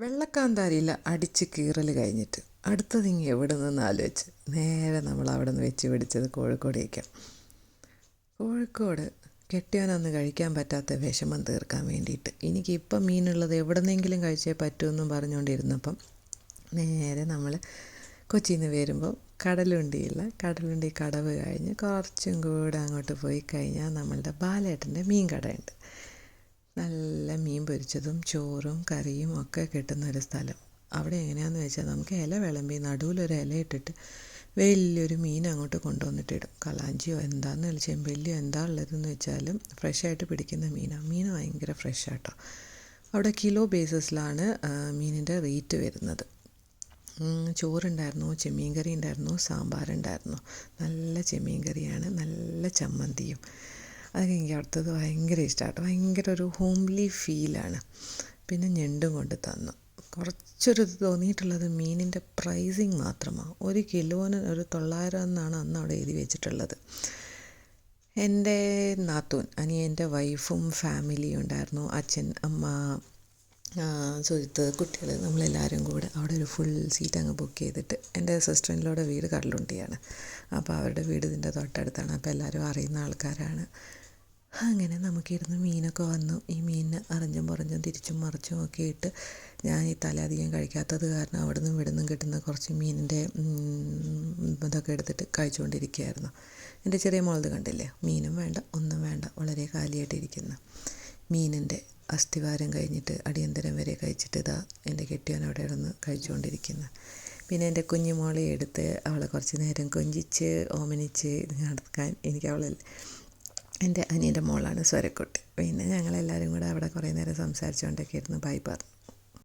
വെള്ളക്കാന്താരിയില അടിച്ച് കീറൽ കഴിഞ്ഞിട്ട് അടുത്തതിങ്ങ് എവിടെ നിന്ന് ആലോചിച്ച് നേരെ നമ്മൾ അവിടെ നിന്ന് വെച്ച് പിടിച്ചത് കോഴിക്കോടേക്കാം. കോഴിക്കോട് കെട്ടിയവനൊന്ന് കഴിക്കാൻ പറ്റാത്ത വിഷമം തീർക്കാൻ വേണ്ടിയിട്ട് എനിക്കിപ്പം മീനുള്ളത് എവിടെ നിന്നെങ്കിലും കഴിച്ചേ പറ്റുമെന്നും പറഞ്ഞുകൊണ്ടിരുന്നപ്പം നേരെ നമ്മൾ കൊച്ചിയിൽ നിന്ന് വരുമ്പോൾ കടലുണ്ടി കടവ് കഴിഞ്ഞ് കുറച്ചും കൂടെ അങ്ങോട്ട് പോയി കഴിഞ്ഞാൽ നമ്മളുടെ ബാലേട്ടൻ്റെ മീൻ കടയുണ്ട്. നല്ല മീൻ പൊരിച്ചതും ചോറും കറിയും ഒക്കെ കിട്ടുന്നൊരു സ്ഥലം. അവിടെ എങ്ങനെയാണെന്ന് വെച്ചാൽ നമുക്ക് ഇല വിളമ്പി നടുവിലൊരു ഇല ഇട്ടിട്ട് വലിയൊരു മീൻ അങ്ങോട്ട് കൊണ്ടുവന്നിട്ടിടും. കളാഞ്ചിയോ എന്താണെന്ന് ചെമ്പല്ലിയോ എന്താ ഉള്ളതെന്ന് വെച്ചാലും ഫ്രഷായിട്ട് പിടിക്കുന്ന മീനാണ്. മീൻ ഭയങ്കര ഫ്രഷാട്ടോ. അവിടെ കിലോ ബേസിസിലാണ് മീനിൻ്റെ റേറ്റ് വരുന്നത്. ചോറുണ്ടായിരുന്നു, ചെമ്മീൻ കറി ഉണ്ടായിരുന്നു, സാമ്പാറുണ്ടായിരുന്നു. നല്ല ചെമ്മീൻ കറിയാണ്, നല്ല ചമ്മന്തിയും. അതൊക്കെ എനിക്ക് അവിടുത്തത് ഭയങ്കര ഇഷ്ടമാട്ടോ. ഭയങ്കര ഒരു ഹോംലി ഫീലാണ്. പിന്നെ ഞണ്ടും കൊണ്ട് തന്നു. കുറച്ചൊരു തോന്നിയിട്ടുള്ളത് മീനിൻ്റെ പ്രൈസിങ് മാത്രമാണ്. 1 കിലോന് ഒരു 900 എന്നാണ് അന്ന് അവിടെ എഴുതി വെച്ചിട്ടുള്ളത്. എൻ്റെ നാത്തൂൻ എൻ്റെ വൈഫും ഫാമിലിയും ഉണ്ടായിരുന്നു. അച്ഛൻ, അമ്മ, സുഹൃത്ത്, കുട്ടികൾ, നമ്മളെല്ലാവരും കൂടെ അവിടെ ഒരു ഫുൾ സീറ്റ് അങ്ങ് ബുക്ക് ചെയ്തിട്ട്. എൻ്റെ സിസ്റ്ററിൻ്റെ വീട് കടലുണ്ടിയാണ്. അപ്പോൾ അവരുടെ വീട് ഇതിൻ്റെ തൊട്ടടുത്താണ്. അപ്പോൾ എല്ലാവരും അറിയുന്ന ആൾക്കാരാണ്. അങ്ങനെ നമുക്കിരുന്ന് മീനൊക്കെ വന്നു. ഈ മീനിന് അറിഞ്ഞും പുറഞ്ഞും തിരിച്ചും മറിച്ചും ഒക്കെ ഇട്ട് ഞാൻ ഈ തല അധികം കഴിക്കാത്തത് കാരണം അവിടെ നിന്നും ഇവിടെ നിന്നും കിട്ടുന്ന കുറച്ച് മീനിൻ്റെ ഇതൊക്കെ എടുത്തിട്ട് കഴിച്ചുകൊണ്ടിരിക്കുകയായിരുന്നു. എൻ്റെ ചെറിയ മോളത് കണ്ടില്ലേ, മീനും വേണ്ട ഒന്നും വേണ്ട, വളരെ കാലിയായിട്ടിരിക്കുന്ന മീനിൻ്റെ അസ്ഥിവാരം കഴിഞ്ഞിട്ട് അടിയന്തരം വരെ കഴിച്ചിട്ട് ഇതാ എൻ്റെ കെട്ടിയവൻ അവിടെ ഇരുന്ന് കഴിച്ചുകൊണ്ടിരിക്കുന്നു. പിന്നെ എൻ്റെ കുഞ്ഞുമോളെ എടുത്ത് അവളെ കുറച്ച് നേരം കൊഞ്ചിച്ച് ഓമനിച്ച് നടക്കാൻ എൻ്റെ അനിയൻ്റെ മോളാണ് സ്വരക്കുട്ടി. പിന്നെ ഞങ്ങളെല്ലാവരും കൂടെ അവിടെ കുറേ നേരം സംസാരിച്ചുകൊണ്ടൊക്കെ ഇരുന്ന് ബൈ പറഞ്ഞു.